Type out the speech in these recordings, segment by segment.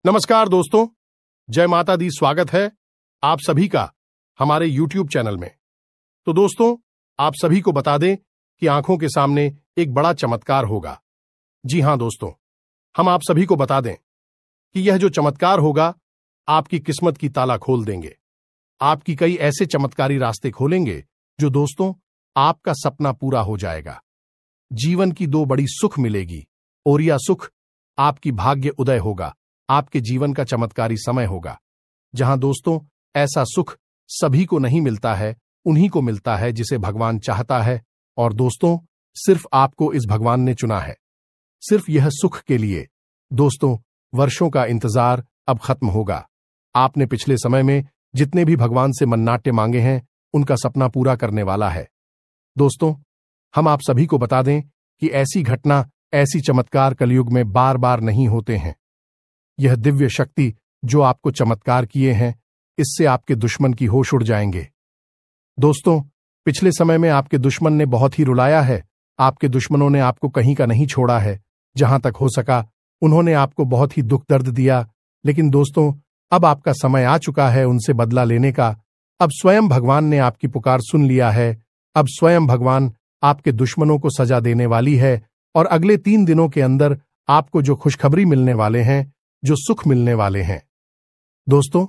नमस्कार दोस्तों, जय माता दी। स्वागत है आप सभी का हमारे YouTube चैनल में। तो दोस्तों, आप सभी को बता दें कि आंखों के सामने एक बड़ा चमत्कार होगा। जी हां दोस्तों, हम आप सभी को बता दें कि यह जो चमत्कार होगा आपकी किस्मत की ताला खोल देंगे। आपकी कई ऐसे चमत्कारी रास्ते खोलेंगे जो दोस्तों आपका सपना पूरा हो जाएगा। जीवन की दो बड़ी सुख मिलेगी और यह सुख आपकी भाग्य उदय होगा। आपके जीवन का चमत्कारी समय होगा जहां दोस्तों ऐसा सुख सभी को नहीं मिलता है, उन्हीं को मिलता है जिसे भगवान चाहता है। और दोस्तों सिर्फ आपको इस भगवान ने चुना है, सिर्फ यह सुख के लिए। दोस्तों वर्षों का इंतजार अब खत्म होगा। आपने पिछले समय में जितने भी भगवान से मन्नाटे मांगे हैं उनका सपना पूरा करने वाला है। दोस्तों हम आप सभी को बता दें कि ऐसी घटना, ऐसी चमत्कार कलयुग में बार बार नहीं होते हैं। यह दिव्य शक्ति जो आपको चमत्कार किए हैं, इससे आपके दुश्मन की होश उड़ जाएंगे। दोस्तों पिछले समय में आपके दुश्मन ने बहुत ही रुलाया है। आपके दुश्मनों ने आपको कहीं का नहीं छोड़ा है। जहां तक हो सका उन्होंने आपको बहुत ही दुख दर्द दिया। लेकिन दोस्तों अब आपका समय आ चुका है उनसे बदला लेने का। अब स्वयं भगवान ने आपकी पुकार सुन लिया है। अब स्वयं भगवान आपके दुश्मनों को सजा देने वाली है। और अगले 3 दिनों के अंदर आपको जो खुशखबरी मिलने वाले हैं, जो सुख मिलने वाले हैं, दोस्तों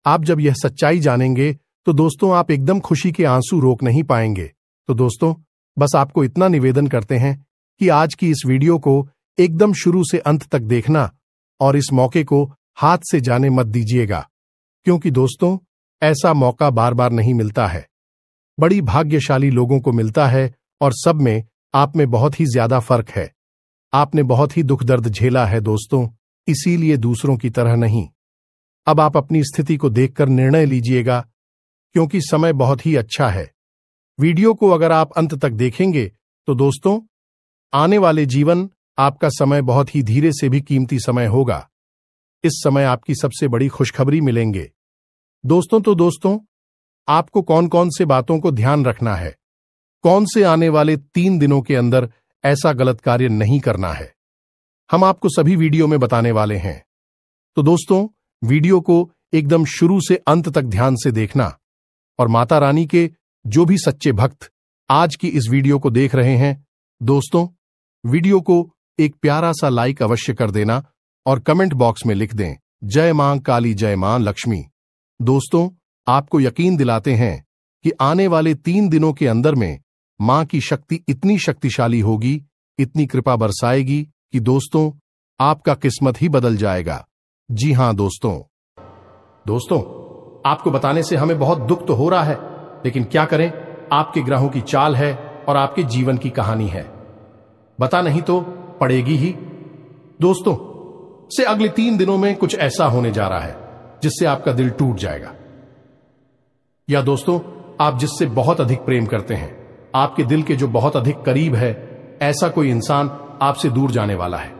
आप जब यह सच्चाई जानेंगे तो दोस्तों आप एकदम खुशी के आंसू रोक नहीं पाएंगे। तो दोस्तों बस आपको इतना निवेदन करते हैं कि आज की इस वीडियो को एकदम शुरू से अंत तक देखना और इस मौके को हाथ से जाने मत दीजिएगा, क्योंकि दोस्तों ऐसा मौका बार बार नहीं मिलता है। बड़ी भाग्यशाली लोगों को मिलता है और सब में आप में बहुत ही ज्यादा फर्क है। आपने बहुत ही दुख दर्द झेला है दोस्तों, इसीलिए दूसरों की तरह नहीं। अब आप अपनी स्थिति को देखकर निर्णय लीजिएगा, क्योंकि समय बहुत ही अच्छा है। वीडियो को अगर आप अंत तक देखेंगे तो दोस्तों आने वाले जीवन आपका समय बहुत ही धीरे से भी कीमती समय होगा। इस समय आपकी सबसे बड़ी खुशखबरी मिलेंगे दोस्तों। तो दोस्तों आपको कौन कौन से बातों को ध्यान रखना है, कौन से आने वाले 3 दिनों के अंदर ऐसा गलत कार्य नहीं करना है, हम आपको सभी वीडियो में बताने वाले हैं। तो दोस्तों वीडियो को एकदम शुरू से अंत तक ध्यान से देखना और माता रानी के जो भी सच्चे भक्त आज की इस वीडियो को देख रहे हैं, दोस्तों वीडियो को एक प्यारा सा लाइक अवश्य कर देना और कमेंट बॉक्स में लिख दें जय मां काली, जय मां लक्ष्मी। दोस्तों आपको यकीन दिलाते हैं कि आने वाले 3 दिनों के अंदर में मां की शक्ति इतनी शक्तिशाली होगी, इतनी कृपा बरसाएगी कि दोस्तों आपका किस्मत ही बदल जाएगा। जी हां दोस्तों आपको बताने से हमें बहुत दुख तो हो रहा है, लेकिन क्या करें, आपके ग्रहों की चाल है और आपके जीवन की कहानी है। बता नहीं तो पड़ेगी ही। दोस्तों से अगले 3 दिनों में कुछ ऐसा होने जा रहा है जिससे आपका दिल टूट जाएगा। या दोस्तों आप जिससे बहुत अधिक प्रेम करते हैं, आपके दिल के जो बहुत अधिक करीब है, ऐसा कोई इंसान आपसे दूर जाने वाला है।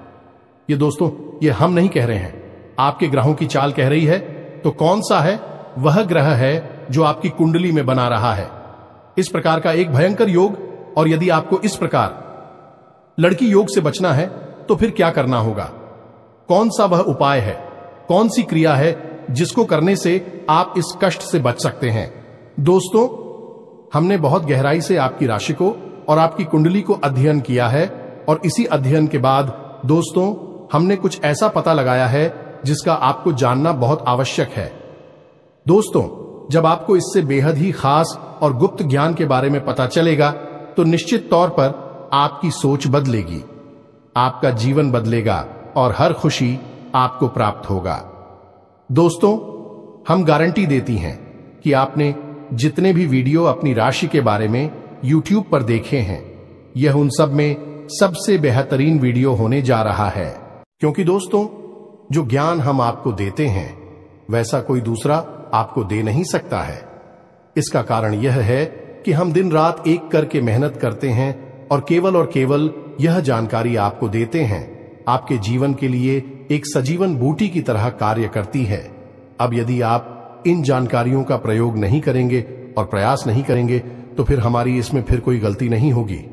ये दोस्तों ये हम नहीं कह रहे हैं, आपके ग्रहों की चाल कह रही है। तो कौन सा है? वह ग्रह है जो आपकी कुंडली में बना रहा है इस प्रकार का एक भयंकर योग। और यदि आपको इस प्रकार लड़की योग से बचना है तो फिर क्या करना होगा? कौन सा वह उपाय है, कौन सी क्रिया है जिसको करने से आप इस कष्ट से बच सकते हैं? दोस्तों हमने बहुत गहराई से आपकी राशि को और आपकी कुंडली को अध्ययन किया है और इसी अध्ययन के बाद दोस्तों हमने कुछ ऐसा पता लगाया है जिसका आपको जानना बहुत आवश्यक है। दोस्तों जब आपको इससे बेहद ही खास और गुप्त ज्ञान के बारे में पता चलेगा तो निश्चित तौर पर आपकी सोच बदलेगी, आपका जीवन बदलेगा और हर खुशी आपको प्राप्त होगा। दोस्तों हम गारंटी देती हैं कि आपने जितने भी वीडियो अपनी राशि के बारे में YouTube पर देखे हैं, यह उन सब में सबसे बेहतरीन वीडियो होने जा रहा है। क्योंकि दोस्तों जो ज्ञान हम आपको देते हैं वैसा कोई दूसरा आपको दे नहीं सकता है। इसका कारण यह है कि हम दिन रात एक करके मेहनत करते हैं और केवल यह जानकारी आपको देते हैं। आपके जीवन के लिए एक सजीवन बूटी की तरह कार्य करती है। अब यदि आप इन जानकारियों का प्रयोग नहीं करेंगे और प्रयास नहीं करेंगे तो फिर हमारी इसमें फिर कोई गलती नहीं होगी।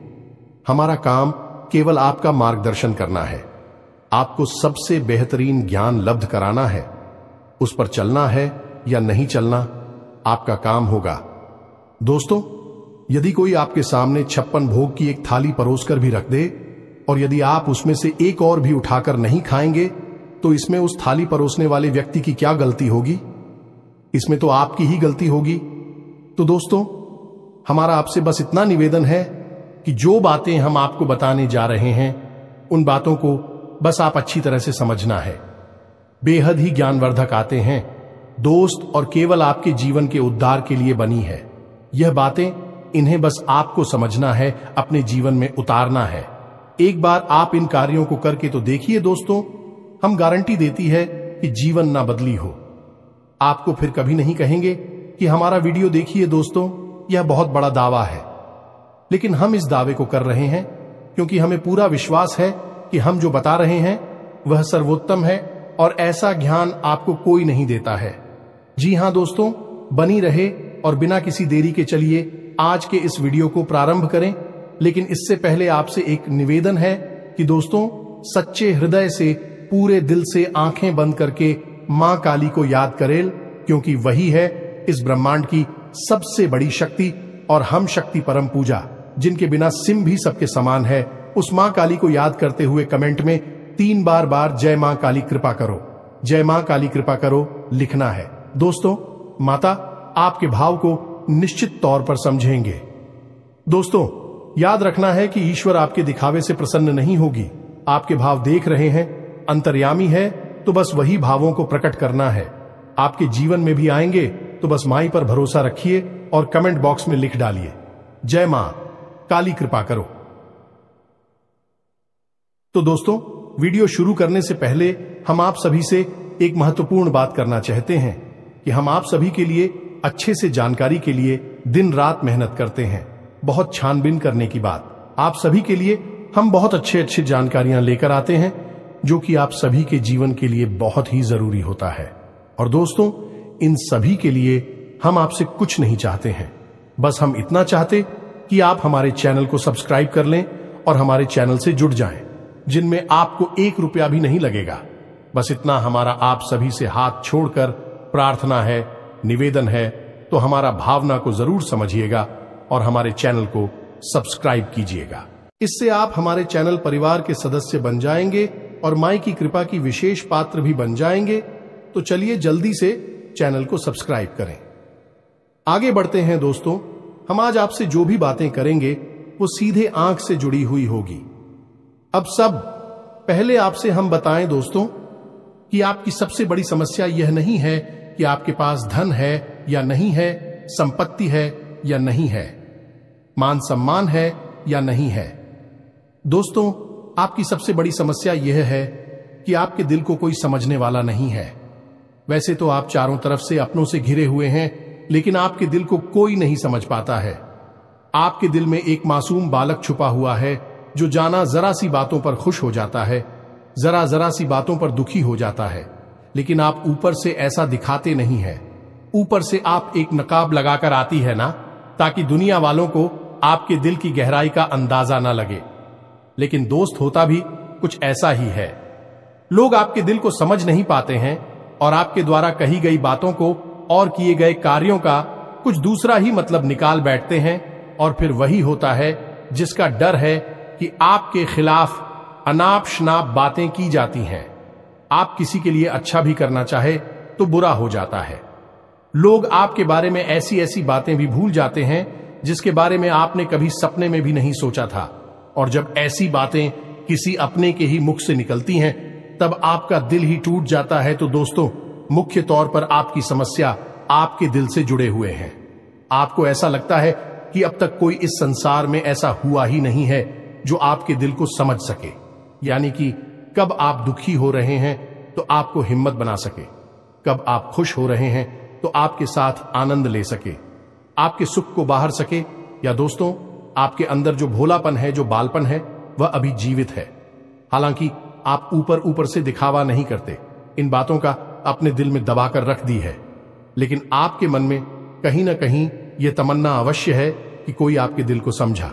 हमारा काम केवल आपका मार्गदर्शन करना है। आपको सबसे बेहतरीन ज्ञान लब्ध कराना है। उस पर चलना है या नहीं चलना आपका काम होगा। दोस्तों, यदि कोई आपके सामने 56 भोग की एक थाली परोसकर भी रख दे और यदि आप उसमें से एक और भी उठाकर नहीं खाएंगे, तो इसमें उस थाली परोसने वाले व्यक्ति की क्या गलती होगी? इसमें तो आपकी ही गलती होगी। तो दोस्तों, हमारा आपसे बस इतना निवेदन है कि जो बातें हम आपको बताने जा रहे हैं, उन बातों को बस आप अच्छी तरह से समझना है। बेहद ही ज्ञानवर्धक आते हैं दोस्त, और केवल आपके जीवन के उद्धार के लिए बनी है। यह बातें इन्हें बस आपको समझना है, अपने जीवन में उतारना है। एक बार आप इन कार्यों को करके तो देखिए दोस्तों, हम गारंटी देती है कि जीवन ना बदली हो। आपको फिर कभी नहीं कहेंगे कि हमारा वीडियो देखिए दोस्तों, यह बहुत बड़ा दावा है। लेकिन हम इस दावे को कर रहे हैं क्योंकि हमें पूरा विश्वास है कि हम जो बता रहे हैं वह सर्वोत्तम है और ऐसा ज्ञान आपको कोई नहीं देता है। जी हां दोस्तों, बनी रहे और बिना किसी देरी के चलिए आज के इस वीडियो को प्रारंभ करें। लेकिन इससे पहले आपसे एक निवेदन है कि दोस्तों, सच्चे हृदय से, पूरे दिल से आंखें बंद करके मां काली को याद करें, क्योंकि वही है इस ब्रह्मांड की सबसे बड़ी शक्ति और हम शक्ति परम पूजा, जिनके बिना सिम भी सबके समान है। उस मां काली को याद करते हुए कमेंट में 3 बार जय मां काली कृपा करो, जय मां काली कृपा करो लिखना है। दोस्तों, माता आपके भाव को निश्चित तौर पर समझेंगे। दोस्तों, याद रखना है कि ईश्वर आपके दिखावे से प्रसन्न नहीं होगी। आपके भाव देख रहे हैं, अंतर्यामी है, तो बस वही भावों को प्रकट करना है। आपके जीवन में भी आएंगे तो बस माई पर भरोसा रखिए और कमेंट बॉक्स में लिख डालिए, जय मां काली कृपा करो। तो दोस्तों, वीडियो शुरू करने से पहले हम आप सभी से एक महत्वपूर्ण बात करना चाहते हैं कि हम आप सभी के लिए अच्छे से जानकारी के लिए दिन रात मेहनत करते हैं। बहुत छानबीन करने की बात, आप सभी के लिए हम बहुत अच्छी जानकारियां लेकर आते हैं, जो कि आप सभी के जीवन के लिए बहुत ही जरूरी होता है। और दोस्तों, इन सभी के लिए हम आपसे कुछ नहीं चाहते हैं, बस हम इतना चाहते कि आप हमारे चैनल को सब्सक्राइब कर लें और हमारे चैनल से जुड़ जाएं, जिनमें आपको 1 रुपया भी नहीं लगेगा। बस इतना हमारा आप सभी से हाथ छोड़कर प्रार्थना है, निवेदन है। तो हमारा भावना को जरूर समझिएगा और हमारे चैनल को सब्सक्राइब कीजिएगा। इससे आप हमारे चैनल परिवार के सदस्य बन जाएंगे और माई की कृपा की विशेष पात्र भी बन जाएंगे। तो चलिए जल्दी से चैनल को सब्सक्राइब करें। आगे बढ़ते हैं दोस्तों, हम आज आपसे जो भी बातें करेंगे वो सीधे आंख से जुड़ी हुई होगी। अब सब पहले आपसे हम बताएं दोस्तों कि आपकी सबसे बड़ी समस्या यह नहीं है कि आपके पास धन है या नहीं है, संपत्ति है या नहीं है, मान सम्मान है या नहीं है। दोस्तों, आपकी सबसे बड़ी समस्या यह है कि आपके दिल को कोई समझने वाला नहीं है। वैसे तो आप चारों तरफ से अपनों से घिरे हुए हैं, लेकिन आपके दिल को कोई नहीं समझ पाता है। आपके दिल में एक मासूम बालक छुपा हुआ है जो जाना जरा सी बातों पर खुश हो जाता है, जरा सी बातों पर दुखी हो जाता है। लेकिन आप ऊपर से ऐसा दिखाते नहीं है। ऊपर से आप एक नकाब लगाकर आती है ना, ताकि दुनिया वालों को आपके दिल की गहराई का अंदाजा ना लगे। लेकिन दोस्त, होता भी कुछ ऐसा ही है। लोग आपके दिल को समझ नहीं पाते हैं और आपके द्वारा कही गई बातों को और किए गए कार्यों का कुछ दूसरा ही मतलब निकाल बैठते हैं। और फिर वही होता है जिसका डर है कि आपके खिलाफ अनाप शनाप बातें की जाती हैं। आप किसी के लिए अच्छा भी करना चाहे तो बुरा हो जाता है। लोग आपके बारे में ऐसी ऐसी बातें भी भूल जाते हैं जिसके बारे में आपने कभी सपने में भी नहीं सोचा था। और जब ऐसी बातें किसी अपने के ही मुख से निकलती हैं, तब आपका दिल ही टूट जाता है। तो दोस्तों, मुख्य तौर पर आपकी समस्या आपके दिल से जुड़े हुए हैं। आपको ऐसा लगता है कि अब तक कोई इस संसार में ऐसा हुआ ही नहीं है जो आपके दिल को समझ सके। यानी कि कब आप दुखी हो रहे हैं तो आपको हिम्मत बना सके, कब आप खुश हो रहे हैं तो आपके साथ आनंद ले सके, आपके सुख को बाहर सके। या दोस्तों, आपके अंदर जो भोलापन है, जो बालपन है, वह अभी जीवित है। हालांकि आप ऊपर ऊपर से दिखावा नहीं करते, इन बातों का अपने दिल में दबाकर रख दी है। लेकिन आपके मन में कहीं ना कहीं यह तमन्ना अवश्य है कि कोई आपके दिल को समझा,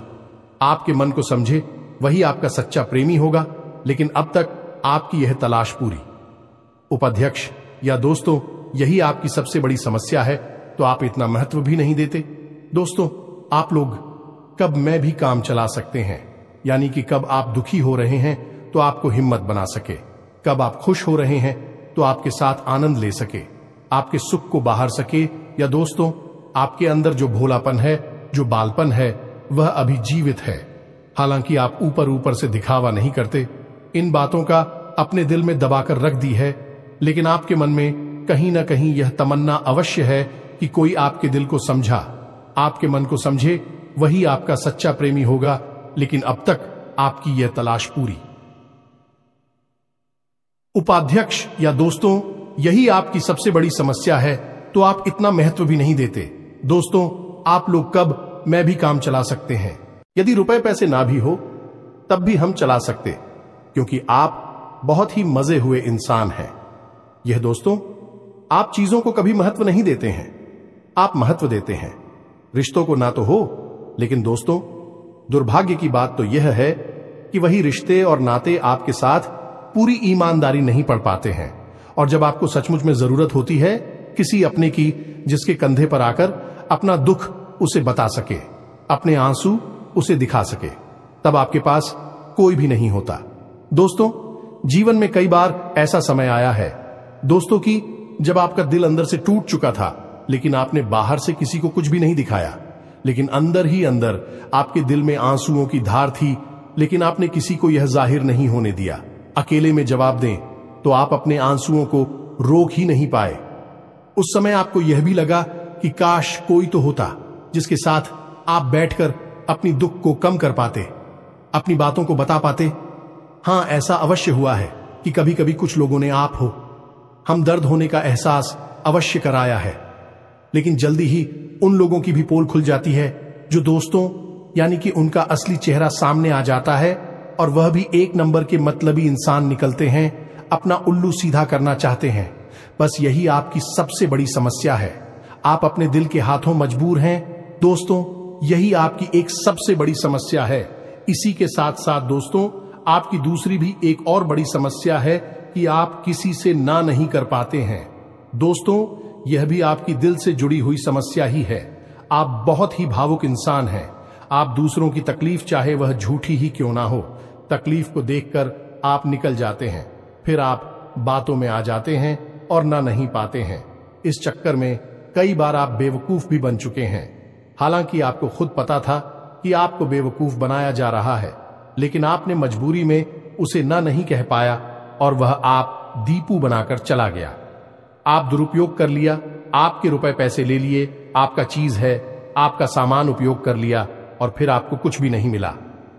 आपके मन को समझे, वही आपका सच्चा प्रेमी होगा। लेकिन अब तक आपकी यह तलाश पूरी। उपाध्यक्ष या दोस्तों, यही आपकी सबसे बड़ी समस्या है, तो आप इतना महत्व भी नहीं देते। दोस्तों, आप लोग कब मैं भी काम चला सकते हैं, यानी कि कब आप दुखी हो रहे हैं तो आपको हिम्मत बना सके, कब आप खुश हो रहे हैं तो आपके साथ आनंद ले सके, आपके सुख को बाहर सके। या दोस्तों, आपके अंदर जो भोलापन है, जो बालपन है, वह अभी जीवित है। हालांकि आप ऊपर ऊपर से दिखावा नहीं करते, इन बातों का अपने दिल में दबाकर रख दी है, लेकिन आपके मन में कहीं ना कहीं यह तमन्ना अवश्य है कि कोई आपके दिल को समझा, आपके मन को समझे, वही आपका सच्चा प्रेमी होगा। लेकिन अब तक आपकी यह तलाश पूरी। उपाध्यक्ष या दोस्तों, यही आपकी सबसे बड़ी समस्या है, तो आप इतना महत्व भी नहीं देते। दोस्तों, आप लोग कब मैं भी काम चला सकते हैं, यदि रुपए पैसे ना भी हो तब भी हम चला सकते, क्योंकि आप बहुत ही मजे हुए इंसान हैं। यह दोस्तों, आप चीजों को कभी महत्व नहीं देते हैं, आप महत्व देते हैं रिश्तों को ना तो हो। लेकिन दोस्तों, दुर्भाग्य की बात तो यह है कि वही रिश्ते और नाते आपके साथ पूरी ईमानदारी नहीं पढ़ पाते हैं, और जब आपको सचमुच में जरूरत होती है किसी अपने की, जिसके कंधे पर आकर अपना दुख उसे बता सके, अपने आंसू उसे दिखा सके, तब आपके पास कोई भी नहीं होता। दोस्तों, जीवन में कई बार ऐसा समय आया है दोस्तों कि जब आपका दिल अंदर से टूट चुका था, लेकिन आपने बाहर से किसी को कुछ भी नहीं दिखाया, लेकिन अंदर ही अंदर आपके दिल में आंसुओं की धार थी, लेकिन आपने किसी को यह जाहिर नहीं होने दिया। अकेले में जवाब दें तो आप अपने आंसुओं को रोक ही नहीं पाए। उस समय आपको यह भी लगा कि काश कोई तो होता जिसके साथ आप बैठकर अपनी दुख को कम कर पाते, अपनी बातों को बता पाते। हां, ऐसा अवश्य हुआ है कि कभी कभी कुछ लोगों ने आप हो हम दर्द होने का एहसास अवश्य कराया है, लेकिन जल्दी ही उन लोगों की भी पोल खुल जाती है जो दोस्तों, यानी कि उनका असली चेहरा सामने आ जाता है, और वह भी एक नंबर के मतलबी इंसान निकलते हैं, अपना उल्लू सीधा करना चाहते हैं। बस यही आपकी सबसे बड़ी समस्या है, आप अपने दिल के हाथों मजबूर हैं। दोस्तों, यही आपकी एक सबसे बड़ी समस्या है। इसी के साथ साथ दोस्तों, आपकी दूसरी भी एक और बड़ी समस्या है कि आप किसी से ना नहीं कर पाते हैं। दोस्तों, यह भी आपकी दिल से जुड़ी हुई समस्या ही है। आप बहुत ही भावुक इंसान हैं। आप दूसरों की तकलीफ, चाहे वह झूठी ही क्यों ना हो, तकलीफ को देखकर आप निकल जाते हैं, फिर आप बातों में आ जाते हैं और ना नहीं पाते हैं। इस चक्कर में कई बार आप बेवकूफ भी बन चुके हैं। हालांकि आपको खुद पता था कि आपको बेवकूफ बनाया जा रहा है, लेकिन आपने मजबूरी में उसे ना नहीं कह पाया, और वह आप दीपू बनाकर चला गया। आप दुरुपयोग कर लिया, आपके रुपए पैसे ले लिए, आपका चीज है, आपका सामान उपयोग कर लिया, और फिर आपको कुछ भी नहीं मिला।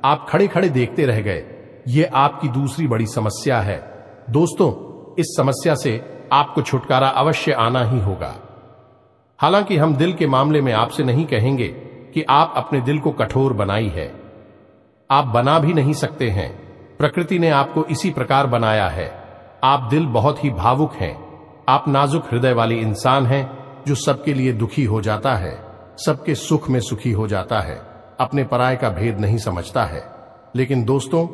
आप खड़े खड़े देखते रह गए। यह आपकी दूसरी बड़ी समस्या है। दोस्तों, इस समस्या से आपको छुटकारा अवश्य आना ही होगा। हालांकि हम दिल के मामले में आपसे नहीं कहेंगे कि आप अपने दिल को कठोर बनाई है, आप बना भी नहीं सकते हैं। प्रकृति ने आपको इसी प्रकार बनाया है। आप दिल बहुत ही भावुक हैं, आप नाजुक हृदय वाले इंसान हैं जो सबके लिए दुखी हो जाता है, सबके सुख में सुखी हो जाता है, अपने पराये का भेद नहीं समझता है। लेकिन दोस्तों,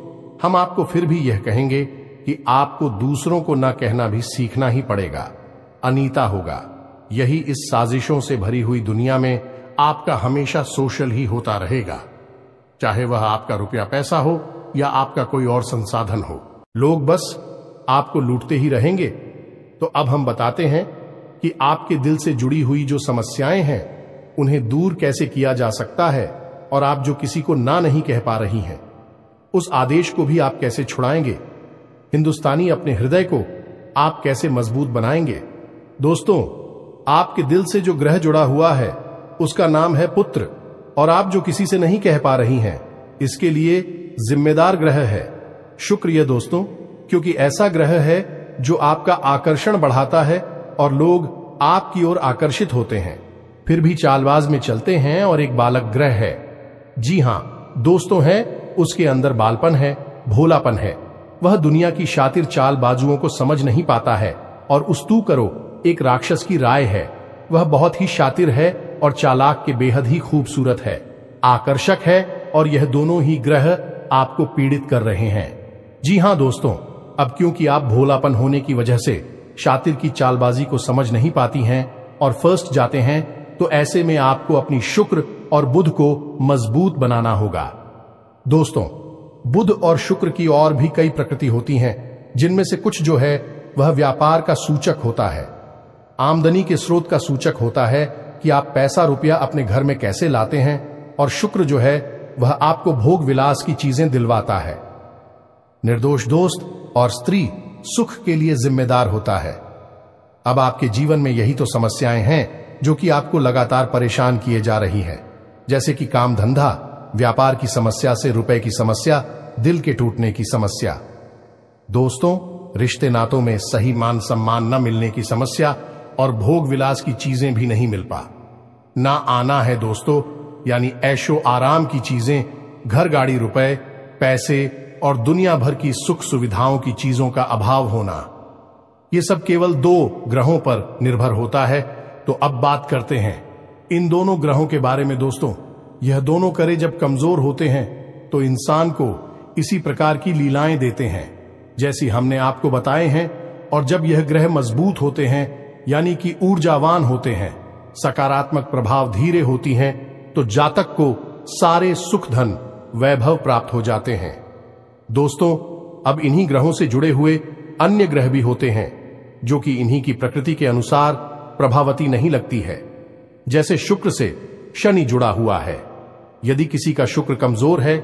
हम आपको फिर भी यह कहेंगे कि आपको दूसरों को ना कहना भी सीखना ही पड़ेगा, अनीता होगा। यही इस साजिशों से भरी हुई दुनिया में आपका हमेशा सोशल ही होता रहेगा, चाहे वह आपका रुपया पैसा हो या आपका कोई और संसाधन हो। लोग बस आपको लूटते ही रहेंगे। तो अब हम बताते हैं कि आपके दिल से जुड़ी हुई जो समस्याएं हैं उन्हें दूर कैसे किया जा सकता है, और आप जो किसी को ना नहीं कह पा रही हैं उस आदेश को भी आप कैसे छुड़ाएंगे। हिंदुस्तानी अपने हृदय को आप कैसे मजबूत बनाएंगे। दोस्तों, आपके दिल से जो ग्रह जुड़ा हुआ है उसका नाम है पुत्र, और आप जो किसी से नहीं कह पा रही हैं इसके लिए जिम्मेदार ग्रह है शुक्र। ये दोस्तों, क्योंकि ऐसा ग्रह है जो आपका आकर्षण बढ़ाता है और लोग आपकी ओर आकर्षित होते हैं, फिर भी चालबाज में चलते हैं, और एक बालक ग्रह है। जी हां दोस्तों, है उसके अंदर बालपन है, भोलापन है। वह दुनिया की शातिर चालबाजुओं को समझ नहीं पाता है, और उस्तू करो एक राक्षस की राय है। वह बहुत ही शातिर है और चालाक के बेहद ही खूबसूरत है, आकर्षक है, और यह दोनों ही ग्रह आपको पीड़ित कर रहे हैं। जी हां दोस्तों, अब क्योंकि आप भोलापन होने की वजह से शातिर की चालबाजी को समझ नहीं पाती हैं और फर्स्ट जाते हैं, तो ऐसे में आपको अपनी शुक्र और बुध को मजबूत बनाना होगा। दोस्तों, बुध और शुक्र की और भी कई प्रकृति होती हैं, जिनमें से कुछ जो है वह व्यापार का सूचक होता है, आमदनी के स्रोत का सूचक होता है कि आप पैसा रुपया अपने घर में कैसे लाते हैं, और शुक्र जो है वह आपको भोग विलास की चीजें दिलवाता है। निर्दोष दोस्त और स्त्री सुख के लिए जिम्मेदार होता है। अब आपके जीवन में यही तो समस्याएं हैं जो कि आपको लगातार परेशान किए जा रही है, जैसे कि काम धंधा, व्यापार की समस्या से रुपए की समस्या, दिल के टूटने की समस्या। दोस्तों, रिश्ते नातों में सही मान सम्मान न मिलने की समस्या और भोग विलास की चीजें भी नहीं मिल पा ना आना है दोस्तों, यानी ऐशो आराम की चीजें, घर गाड़ी रुपए पैसे और दुनिया भर की सुख सुविधाओं की चीजों का अभाव होना। ये सब केवल 2 ग्रहों पर निर्भर होता है। तो अब बात करते हैं इन दोनों ग्रहों के बारे में। दोस्तों, यह दोनों करे जब कमजोर होते हैं तो इंसान को इसी प्रकार की लीलाएं देते हैं जैसी हमने आपको बताए हैं, और जब यह ग्रह मजबूत होते हैं यानी कि ऊर्जावान होते हैं, सकारात्मक प्रभाव धीरे होती हैं, तो जातक को सारे सुख धन वैभव प्राप्त हो जाते हैं। दोस्तों, अब इन्हीं ग्रहों से जुड़े हुए अन्य ग्रह भी होते हैं जो कि इन्हीं की प्रकृति के अनुसार प्रभावती नहीं लगती है। जैसे शुक्र से शनि जुड़ा हुआ है। यदि किसी का शुक्र कमजोर है,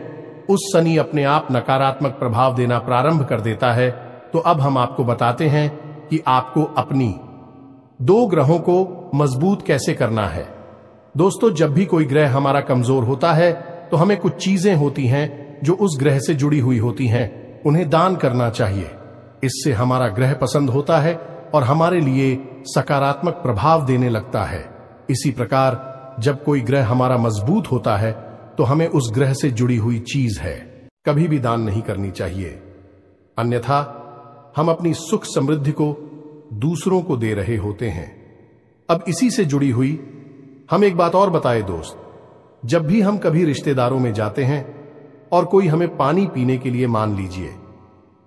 उस शनि अपने आप नकारात्मक प्रभाव देना प्रारंभ कर देता है। तो अब हम आपको बताते हैं कि आपको अपनी 2 ग्रहों को मजबूत कैसे करना है। दोस्तों, जब भी कोई ग्रह हमारा कमजोर होता है तो हमें कुछ चीजें होती हैं जो उस ग्रह से जुड़ी हुई होती हैं, उन्हें दान करना चाहिए। इससे हमारा ग्रह पसंद होता है और हमारे लिए सकारात्मक प्रभाव देने लगता है। इसी प्रकार जब कोई ग्रह हमारा मजबूत होता है तो हमें उस ग्रह से जुड़ी हुई चीज है कभी भी दान नहीं करनी चाहिए, अन्यथा हम अपनी सुख समृद्धि को दूसरों को दे रहे होते हैं। अब इसी से जुड़ी हुई हम एक बात और बताए दोस्त, जब भी हम कभी रिश्तेदारों में जाते हैं और कोई हमें पानी पीने के लिए, मान लीजिए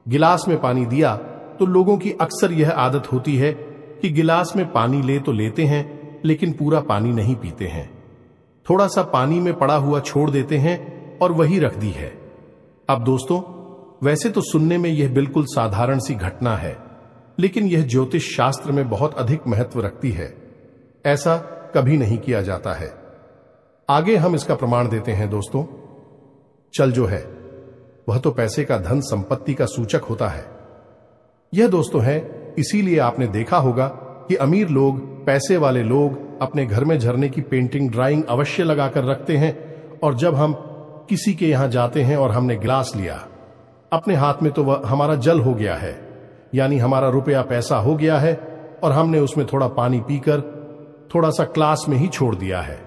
गिलास में पानी दिया, तो लोगों की अक्सर यह आदत होती है कि गिलास में पानी ले तो लेते हैं लेकिन पूरा पानी नहीं पीते हैं, थोड़ा सा पानी में पड़ा हुआ छोड़ देते हैं और वही रख दी है। अब दोस्तों, वैसे तो सुनने में यह बिल्कुल साधारण सी घटना है, लेकिन यह ज्योतिष शास्त्र में बहुत अधिक महत्व रखती है। ऐसा कभी नहीं किया जाता है। आगे हम इसका प्रमाण देते हैं। दोस्तों, चल जो है वह तो पैसे का, धन संपत्ति का सूचक होता है। यह दोस्तों है, इसीलिए आपने देखा होगा कि अमीर लोग, पैसे वाले लोग अपने घर में झरने की पेंटिंग, ड्राइंग अवश्य लगाकर रखते हैं, और जब हम किसी के यहां जाते हैं और हमने गिलास लिया अपने हाथ में, तो वह हमारा जल हो गया है, यानी हमारा रुपया पैसा हो गया है, और हमने उसमें थोड़ा पानी पीकर थोड़ा सा क्लास में ही छोड़ दिया है,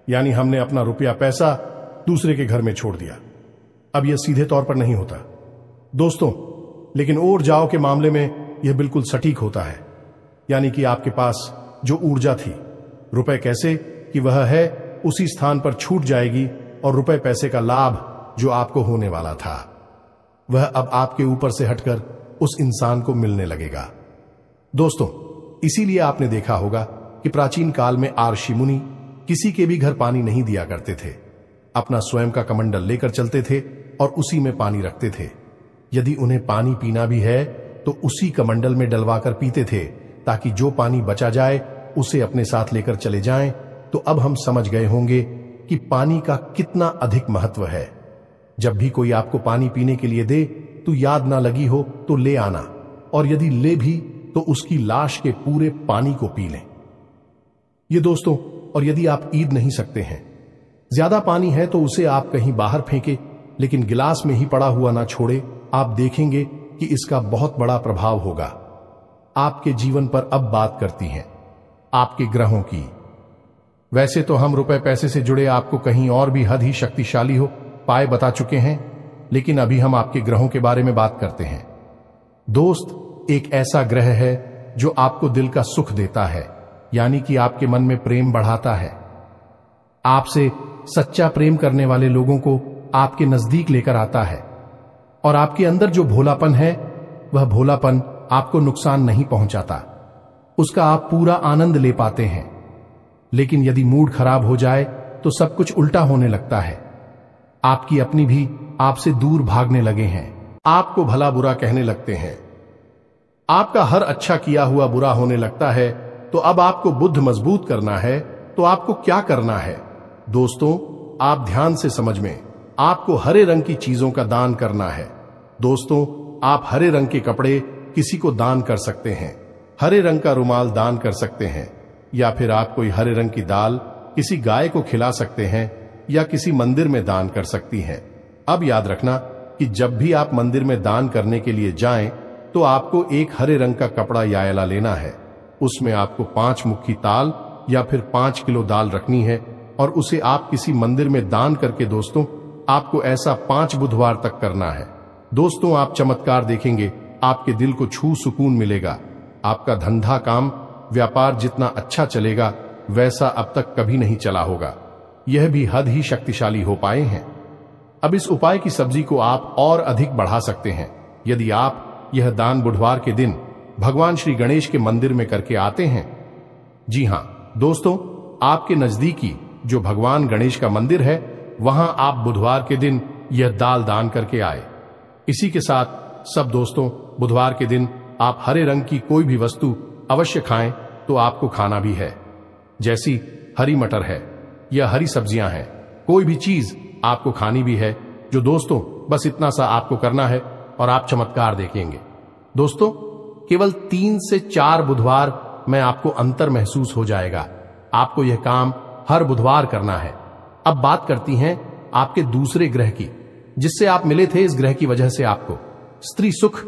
यानी हमने अपना रुपया पैसा दूसरे के घर में छोड़ दिया। अब यह सीधे तौर पर नहीं होता दोस्तों, लेकिन और जाओ के मामले में यह बिल्कुल सटीक होता है। यानी कि आपके पास जो ऊर्जा थी, रुपए कैसे कि वह है उसी स्थान पर छूट जाएगी, और रुपए पैसे का लाभ जो आपको होने वाला था वह अब आपके ऊपर से हटकर उस इंसान को मिलने लगेगा। दोस्तों, इसीलिए आपने देखा होगा कि प्राचीन काल में ऋषि मुनि किसी के भी घर पानी नहीं दिया करते थे, अपना स्वयं का कमंडल लेकर चलते थे और उसी में पानी रखते थे। यदि उन्हें पानी पीना भी है तो उसी कमंडल में डलवाकर पीते थे, ताकि जो पानी बचा जाए उसे अपने साथ लेकर चले जाएं। तो अब हम समझ गए होंगे कि पानी का कितना अधिक महत्व है। जब भी कोई आपको पानी पीने के लिए दे तो याद ना लगी हो तो ले आना, और यदि ले भी तो उसकी लाश के पूरे पानी को पी लें। ये दोस्तों, और यदि आप ईद नहीं सकते हैं, ज्यादा पानी है तो उसे आप कहीं बाहर फेंके, लेकिन गिलास में ही पड़ा हुआ ना छोड़े। आप देखेंगे कि इसका बहुत बड़ा प्रभाव होगा आपके जीवन पर। अब बात करती हैं आपके ग्रहों की। वैसे तो हम रुपए पैसे से जुड़े आपको कहीं और भी हद ही शक्तिशाली हो पाए बता चुके हैं, लेकिन अभी हम आपके ग्रहों के बारे में बात करते हैं। दोस्त, एक ऐसा ग्रह है जो आपको दिल का सुख देता है, यानी कि आपके मन में प्रेम बढ़ाता है, आपसे सच्चा प्रेम करने वाले लोगों को आपके नजदीक लेकर आता है, और आपके अंदर जो भोलापन है वह भोलापन आपको नुकसान नहीं पहुंचाता, उसका आप पूरा आनंद ले पाते हैं। लेकिन यदि मूड खराब हो जाए तो सब कुछ उल्टा होने लगता है। आपकी अपनी भी आपसे दूर भागने लगे हैं, आपको भला बुरा कहने लगते हैं, आपका हर अच्छा किया हुआ बुरा होने लगता है। तो अब आपको बुद्ध मजबूत करना है तो आपको क्या करना है? दोस्तों, आप ध्यान से समझ में, आपको हरे रंग की चीजों का दान करना है। दोस्तों, आप हरे रंग के कपड़े किसी को दान कर सकते हैं, हरे रंग का रुमाल दान कर सकते हैं, या फिर आप कोई हरे रंग की दाल किसी गाय को खिला सकते हैं या किसी मंदिर में दान कर सकती हैं। अब याद रखना कि जब भी आप मंदिर में दान करने के लिए जाएं तो आपको एक हरे रंग का कपड़ा यायला लेना है। उसमें आपको 5 मुट्ठी ताल या फिर 5 किलो दाल रखनी है और उसे आप किसी मंदिर में दान करके, दोस्तों, आपको ऐसा 5 बुधवार तक करना है। दोस्तों, आप चमत्कार देखेंगे, आपके दिल को छू सुकून मिलेगा। आपका धंधा काम व्यापार जितना अच्छा चलेगा वैसा अब तक कभी नहीं चला होगा। यह भी हद ही शक्तिशाली हो पाए हैं। अब इस उपाय की सब्जी को आप और अधिक बढ़ा सकते हैं यदि आप यह दान बुधवार के दिन भगवान श्री गणेश के मंदिर में करके आते हैं। जी हां दोस्तों, आपके नजदीकी जो भगवान गणेश का मंदिर है वहां आप बुधवार के दिन यह दाल दान करके आए। इसी के साथ सब दोस्तों, बुधवार के दिन आप हरे रंग की कोई भी वस्तु अवश्य खाएं तो आपको खाना भी है, जैसी हरी मटर है या हरी सब्जियां हैं, कोई भी चीज आपको खानी भी है। जो दोस्तों, बस इतना सा आपको करना है और आप चमत्कार देखेंगे। दोस्तों, केवल 3 से 4 बुधवार में आपको अंतर महसूस हो जाएगा। आपको यह काम हर बुधवार करना है। अब बात करती हैं आपके दूसरे ग्रह की, जिससे आप मिले थे। इस ग्रह की वजह से आपको स्त्री सुख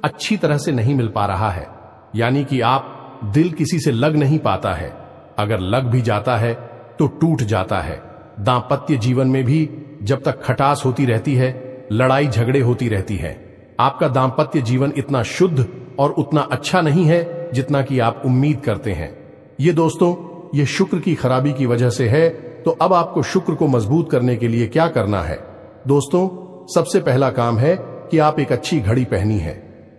अच्छी तरह से नहीं मिल पा रहा है, यानी कि आप दिल किसी से लग नहीं पाता है। अगर लग भी जाता है तो टूट जाता है। दांपत्य जीवन में भी जब तक खटास होती रहती है, लड़ाई झगड़े होती रहती है। आपका दांपत्य जीवन इतना शुद्ध और उतना अच्छा नहीं है जितना कि आप उम्मीद करते हैं। ये दोस्तों, ये शुक्र की खराबी की वजह से है। तो अब आपको शुक्र को मजबूत करने के लिए क्या करना है? दोस्तों, सबसे पहला काम है कि आप एक अच्छी घड़ी पहनी है।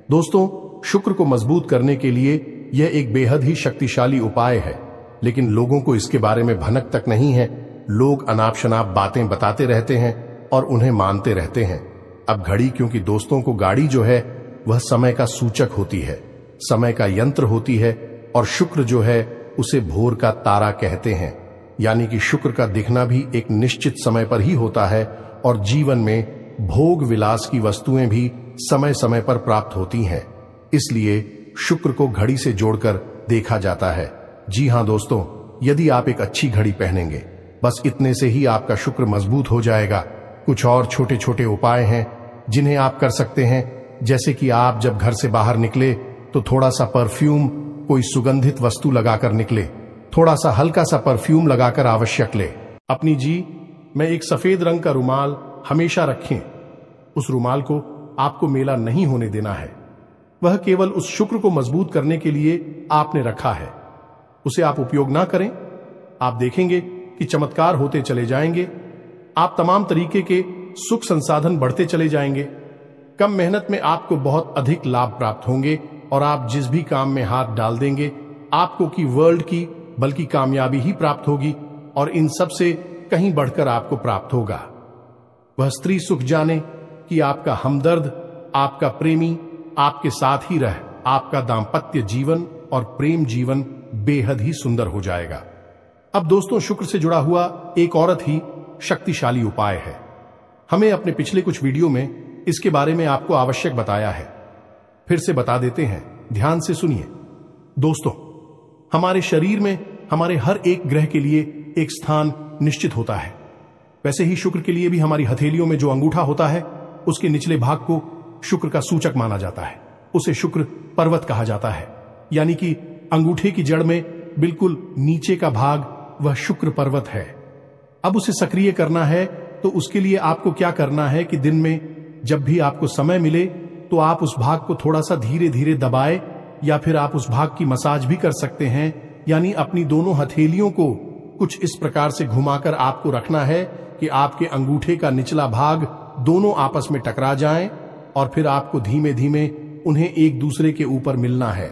दोस्तों, शुक्र को मजबूत करने के लिए यह एक बेहद ही शक्तिशाली उपाय है, लेकिन लोगों को इसके बारे में भनक तक नहीं है। लोग अनाप शनाप बातें बताते रहते हैं और उन्हें मानते रहते हैं। अब घड़ी, क्योंकि दोस्तों को गाड़ी जो है वह समय का सूचक होती है, समय का यंत्र होती है, और शुक्र जो है उसे भोर का तारा कहते हैं। यानी कि शुक्र का दिखना भी एक निश्चित समय पर ही होता है और जीवन में भोग विलास की वस्तुएं भी समय समय पर प्राप्त होती हैं। इसलिए शुक्र को घड़ी से जोड़कर देखा जाता है। जी हां दोस्तों, यदि आप एक अच्छी घड़ी पहनेंगे, बस इतने से ही आपका शुक्र मजबूत हो जाएगा। कुछ और छोटे छोटे उपाय हैं जिन्हें आप कर सकते हैं, जैसे कि आप जब घर से बाहर निकले तो थोड़ा सा परफ्यूम, कोई सुगंधित वस्तु लगाकर निकले। थोड़ा सा हल्का सा परफ्यूम लगाकर आवश्यक ले। अपनी में एक सफेद रंग का रुमाल हमेशा रखें। उस रुमाल को आपको मेला नहीं होने देना है। वह केवल उस शुक्र को मजबूत करने के लिए आपने रखा है। उसे आप उपयोग ना करें। आप देखेंगे कि चमत्कार होते चले जाएंगे। आप तमाम तरीके के सुख संसाधन बढ़ते चले जाएंगे। कम मेहनत में आपको बहुत अधिक लाभ प्राप्त होंगे और आप जिस भी काम में हाथ डाल देंगे आपको की वर्ल्ड की बल्कि कामयाबी ही प्राप्त होगी और इन सब से कहीं बढ़कर आपको प्राप्त होगा। वह स्त्री सुख जाने कि आपका हमदर्द, आपका प्रेमी आपके साथ ही रह आपका दांपत्य जीवन और प्रेम जीवन बेहद ही सुंदर हो जाएगा। अब दोस्तों, शुक्र से जुड़ा हुआ एक औरत ही शक्तिशाली उपाय है। हमें अपने पिछले कुछ वीडियो में इसके बारे में आपको आवश्यक बताया है। फिर से बता देते हैं, ध्यान से सुनिए। दोस्तों, हमारे शरीर में हमारे हर एक ग्रह के लिए एक स्थान निश्चित होता है। वैसे ही शुक्र के लिए भी हमारी हथेलियों में जो अंगूठा होता है उसके निचले भाग को शुक्र का सूचक माना जाता है। उसे शुक्र पर्वत कहा जाता है, यानी कि अंगूठे की जड़ में बिल्कुल नीचे का भाग वह शुक्र पर्वत है। अब उसे सक्रिय करना है तो उसके लिए आपको क्या करना है कि दिन में जब भी आपको समय मिले तो आप उस भाग को थोड़ा सा धीरे धीरे दबाए, या फिर आप उस भाग की मसाज भी कर सकते हैं। यानी अपनी दोनों हथेलियों को कुछ इस प्रकार से घुमाकर आपको रखना है कि आपके अंगूठे का निचला भाग दोनों आपस में टकरा जाएं और फिर आपको धीमे धीमे उन्हें एक दूसरे के ऊपर मिलना है।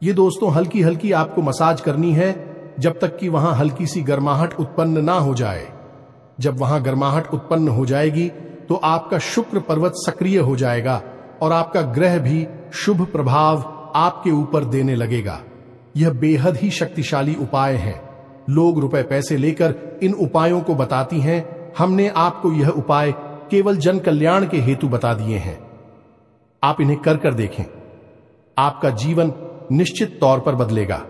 ये दोस्तों हल्की हल्की आपको मसाज करनी है जब तक कि वहां हल्की सी गर्माहट उत्पन्न ना हो जाए। जब वहां गर्माहट उत्पन्न हो जाएगी तो आपका शुक्र पर्वत सक्रिय हो जाएगा और आपका ग्रह भी शुभ प्रभाव आपके ऊपर देने लगेगा। यह बेहद ही शक्तिशाली उपाय है। लोग रुपए पैसे लेकर इन उपायों को बताती हैं। हमने आपको यह उपाय केवल जन कल्याण के हेतु बता दिए हैं। आप इन्हें कर देखें, आपका जीवन निश्चित तौर पर बदलेगा।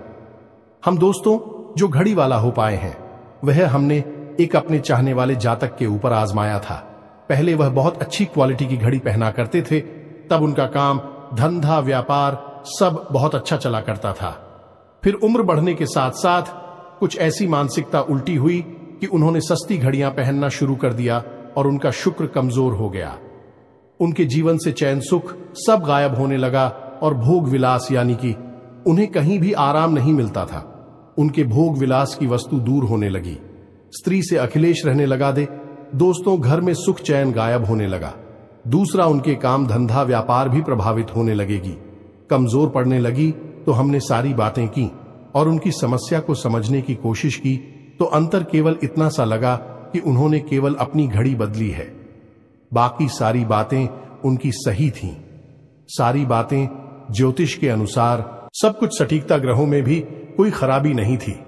हम दोस्तों जो घड़ी वाला हो पाए हैं वह हमने एक अपने चाहने वाले जातक के ऊपर आजमाया था। पहले वह बहुत अच्छी क्वालिटी की घड़ी पहना करते थे, तब उनका काम, धंधा, व्यापार सब बहुत अच्छा चला करता था। फिर उम्र बढ़ने के साथ साथ कुछ ऐसी मानसिकता उल्टी हुई कि उन्होंने सस्ती घड़ियां पहनना शुरू कर दिया और उनका शुक्र कमजोर हो गया। उनके जीवन से चैन सुख सब गायब होने लगा और भोग विलास यानी कि उन्हें कहीं भी आराम नहीं मिलता था। उनके भोग विलास की वस्तु दूर होने लगी। स्त्री से अखिलेश रहने लगा दे। दोस्तों घर में सुख चैन गायब होने लगा। दूसरा, उनके काम, धंधा, व्यापार भी प्रभावित होने लगेगी। कमजोर पड़ने लगी तो हमने सारी बातें की और उनकी समस्या को समझने की कोशिश की तो अंतर केवल इतना सा लगा कि उन्होंने केवल अपनी घड़ी बदली है। बाकी सारी बातें उनकी सही थीं। सारी बातें ज्योतिष के अनुसार, सब कुछ सटीकता, ग्रहों में भी कोई खराबी नहीं थी।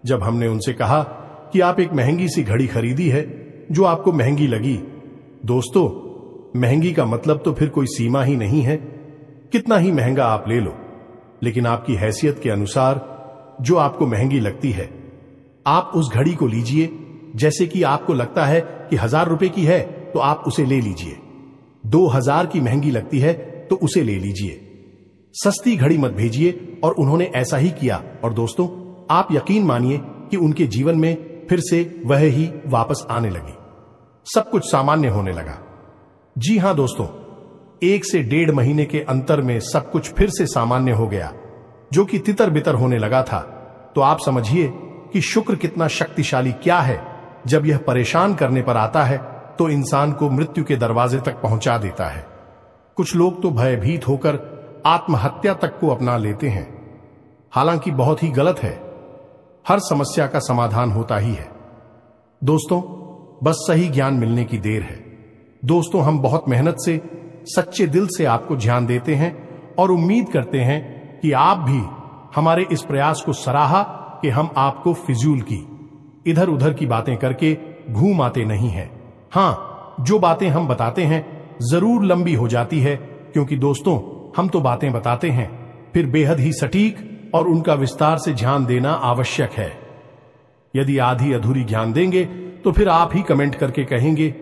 जब हमने उनसे कहा कि आप एक महंगी सी घड़ी खरीदी है जो आपको महंगी लगी, दोस्तों महंगी का मतलब तो फिर कोई सीमा ही नहीं है। कितना ही महंगा आप ले लो, लेकिन आपकी हैसियत के अनुसार जो आपको महंगी लगती है आप उस घड़ी को लीजिए। जैसे कि आपको लगता है कि 1000 रुपए की है तो आप उसे ले लीजिए। 2000 की महंगी लगती है तो उसे ले लीजिए। सस्ती घड़ी मत भेजिए। और उन्होंने ऐसा ही किया और दोस्तों आप यकीन मानिए कि उनके जीवन में फिर से वह ही वापस आने लगी। सब कुछ सामान्य होने लगा। जी हां दोस्तों, 1 से 1.5 महीने के अंतर में सब कुछ फिर से सामान्य हो गया, जो कि तितर बितर होने लगा था। तो आप समझिए कि शुक्र कितना शक्तिशाली क्या है। जब यह परेशान करने पर आता है तो इंसान को मृत्यु के दरवाजे तक पहुंचा देता है। कुछ लोग तो भयभीत होकर आत्महत्या तक को अपना लेते हैं, हालांकि बहुत ही गलत है। हर समस्या का समाधान होता ही है दोस्तों, बस सही ज्ञान मिलने की देर है। दोस्तों हम बहुत मेहनत से, सच्चे दिल से आपको ध्यान देते हैं और उम्मीद करते हैं कि आप भी हमारे इस प्रयास को सराहा कि हम आपको फिजूल की, इधर उधर की बातें करके घूम आते नहीं हैं। हां, जो बातें हम बताते हैं जरूर लंबी हो जाती है, क्योंकि दोस्तों हम तो बातें बताते हैं, फिर बेहद ही सटीक और उनका विस्तार से ध्यान देना आवश्यक है। यदि आधी अधूरी ज्ञान देंगे तो फिर आप ही कमेंट करके कहेंगे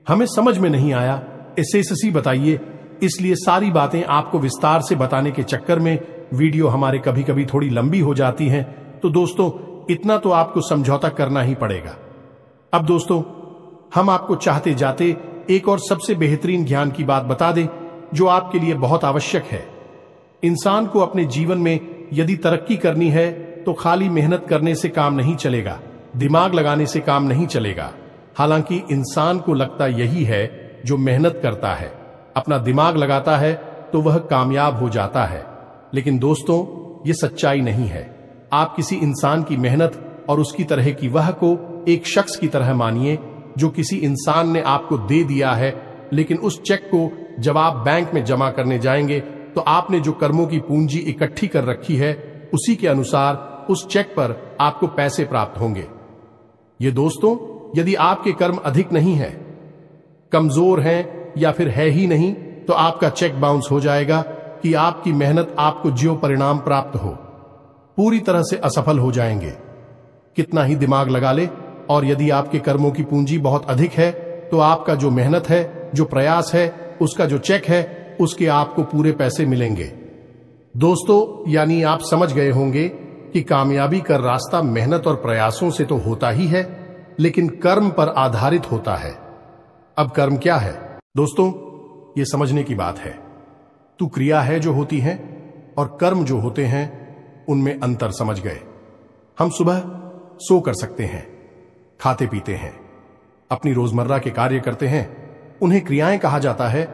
हमें समझ में नहीं आया, एसएससी बताइए। इसलिए सारी बातें आपको विस्तार से बताने के चक्कर में वीडियो हमारे कभी कभी थोड़ी लंबी हो जाती हैं। तो दोस्तों इतना तो आपको समझौता करना ही पड़ेगा। अब दोस्तों हम आपको चाहते जाते एक और सबसे बेहतरीन ज्ञान की बात बता दें जो आपके लिए बहुत आवश्यक है। इंसान को अपने जीवन में यदि तरक्की करनी है तो खाली मेहनत करने से काम नहीं चलेगा, दिमाग लगाने से काम नहीं चलेगा। हालांकि इंसान को लगता यही है, जो मेहनत करता है, अपना दिमाग लगाता है तो वह कामयाब हो जाता है। लेकिन दोस्तों ये सच्चाई नहीं है। आप किसी इंसान की मेहनत और उसकी तरह की वह को एक शख्स की तरह मानिए जो किसी इंसान ने आपको दे दिया है, लेकिन उस चेक को जब आप बैंक में जमा करने जाएंगे तो आपने जो कर्मों की पूंजी इकट्ठी कर रखी है उसी के अनुसार उस चेक पर आपको पैसे प्राप्त होंगे। ये दोस्तों यदि आपके कर्म अधिक नहीं है, कमजोर हैं या फिर है ही नहीं, तो आपका चेक बाउंस हो जाएगा कि आपकी मेहनत आपको जो परिणाम प्राप्त हो पूरी तरह से असफल हो जाएंगे। कितना ही दिमाग लगा ले, और यदि आपके कर्मों की पूंजी बहुत अधिक है तो आपका जो मेहनत है, जो प्रयास है, उसका जो चेक है, उसके आपको पूरे पैसे मिलेंगे। दोस्तों यानी आप समझ गए होंगे कि कामयाबी का रास्ता मेहनत और प्रयासों से तो होता ही है, लेकिन कर्म पर आधारित होता है। अब कर्म क्या है दोस्तों, ये समझने की बात है। तू क्रिया है जो होती है और कर्म जो होते हैं उनमें अंतर समझ गए। हम सुबह सो कर सकते हैं, खाते पीते हैं, अपनी रोजमर्रा के कार्य करते हैं, उन्हें क्रियाएं कहा जाता है।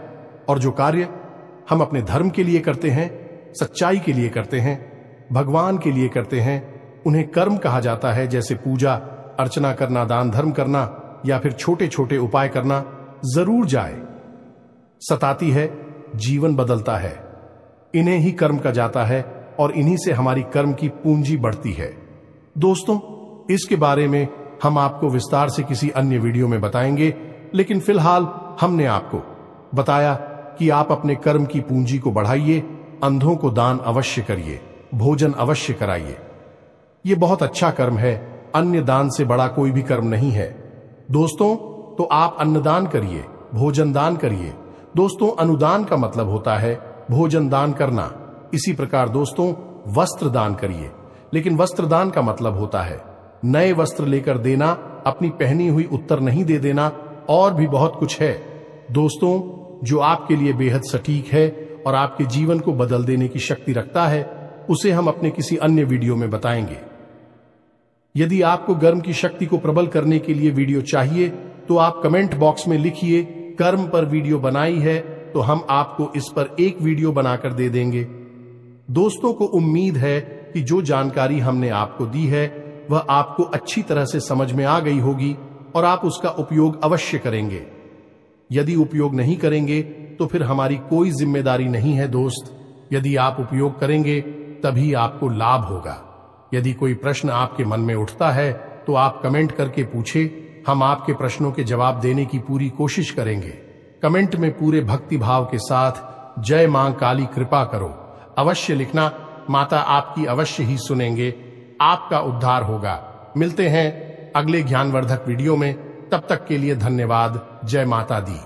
और जो कार्य हम अपने धर्म के लिए करते हैं, सच्चाई के लिए करते हैं, भगवान के लिए करते हैं, उन्हें कर्म कहा जाता है, जैसे पूजा अर्चना करना, दान धर्म करना या फिर छोटे छोटे उपाय करना जरूर जाए। सताती है, जीवन बदलता है, इन्हें ही कर्म कहा जाता है और इन्हीं से हमारी कर्म की पूंजी बढ़ती है। दोस्तों, इसके बारे में हम आपको विस्तार से किसी अन्य वीडियो में बताएंगे, लेकिन फिलहाल हमने आपको बताया कि आप अपने कर्म की पूंजी को बढ़ाइए, अंधों को दान अवश्य करिए, भोजन अवश्य कराइए। ये बहुत अच्छा कर्म है, अन्य दान से बड़ा कोई भी कर्म नहीं है। दोस्तों, तो आप अन्नदान करिए, भोजन दान करिए। दोस्तों, अनुदान का मतलब होता है भोजन दान करना। इसी प्रकार दोस्तों, वस्त्र दान करिए, लेकिन वस्त्र दान का मतलब होता है नए वस्त्र लेकर देना, अपनी पहनी हुई उत्तर नहीं दे देना, और भी बहुत कुछ है दोस्तों, जो आपके लिए बेहद सटीक है और आपके जीवन को बदल देने की शक्ति रखता है। उसे हम अपने किसी अन्य वीडियो में बताएंगे। यदि आपको कर्म की शक्ति को प्रबल करने के लिए वीडियो चाहिए तो आप कमेंट बॉक्स में लिखिए कर्म पर वीडियो बनाई है, तो हम आपको इस पर एक वीडियो बनाकर दे देंगे। दोस्तों को उम्मीद है कि जो जानकारी हमने आपको दी है वह आपको अच्छी तरह से समझ में आ गई होगी और आप उसका उपयोग अवश्य करेंगे। यदि उपयोग नहीं करेंगे तो फिर हमारी कोई जिम्मेदारी नहीं है दोस्त। यदि आप उपयोग करेंगे तभी आपको लाभ होगा। यदि कोई प्रश्न आपके मन में उठता है तो आप कमेंट करके पूछे, हम आपके प्रश्नों के जवाब देने की पूरी कोशिश करेंगे। कमेंट में पूरे भक्ति भाव के साथ जय मां काली कृपा करो अवश्य लिखना। माता आपकी अवश्य ही सुनेंगे, आपका उद्धार होगा। मिलते हैं अगले ज्ञानवर्धक वीडियो में, तब तक के लिए धन्यवाद। जय माता दी।